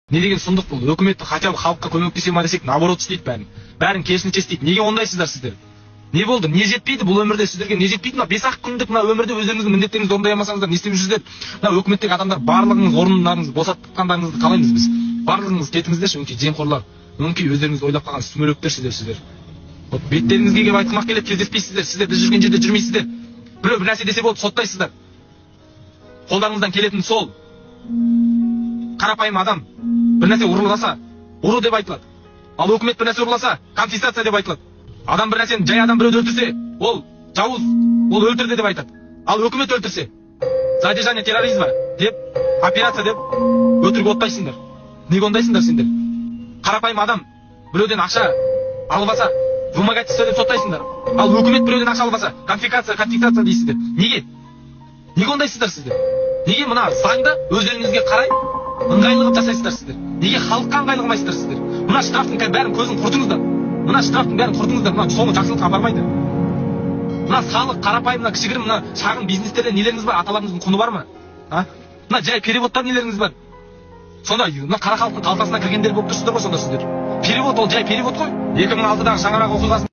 Не деген сұмдық бұл? Өкіметті хотя бы халыққа көмектесе ма десек, наоборот істейді бәрін. Бәрін керісінше істейді. Неге ондайсыздар сіздер? Не болды? Не жетпейді бұл өмірде сіздерге? Не жетпейді? Мына 5-ақ күндік мына өмірде өздеріңіздің міндеттеріңізді орындай алмасаңыздар, не істеп жүрсіздер? Мына өкіметтегі адамдар барлығыңыз орындарыңызды босатқандарыңызды қалаймыз біз. Барлығыңыз кетіңіздерші, өңкей жемқорлар. Өңкей өздеріңізді ойлап қалған сүмелектерсіздер сіздер. Вот беттеріңізге келіп айтылмақ келеді, кездеспейсіздер. Сіздер біз жүрген жерде жүрмейсіздер. Біреу бір нәрсе десе болды, соттайсыздар. Қолдарыңыздан келетін сол. Қарапайым адам бір нәрсе ұрласа, ұру деп айтылады. Ал өкімет бір нәрсе ұрласа, конфискация деп айтылады. Адам бір нәрсені, жай адам біреуді өлтірсе, ол жауыз, ол өлтірді деп айтады. Ал өкімет өлтірсе, задержание терроризма деп, операция деп өтірік отпайсыңдар. Неге ондайсыңдар сендер? Қарапайым адам біреуден ақша албаса, вымогательство деп соттайсыңдар. Ал өкімет біреуден ақша албаса, конфискация дейсіздер. Неге? Неге ондайсыздар сіздер? Неге мына заңды өздеріңізге қарай ыңғайлы жасайсыздар сіздер? Неге халыққа ыңғайлы қылмайсыздар сіздер? Мына штрафтың бәрін көзін құртыңыздар. Мына штрафтың бәрін құртыңыздар. Мына соңы жақсылыққа апармайды. Мына салық, қарапайым, мына кішігірім, мына шағын бизнестерде нелеріңіз бар? Аталарыңыздың құны бар ма? Мына жай переводтар нелеріңіз бар? Сонда мына қара халықтың қалтасына кіргендер болып тұрсыздар ғой сонда сіздер. Перевод ол жай перевод қой. 2006-дағы шаңырақ оқиғасын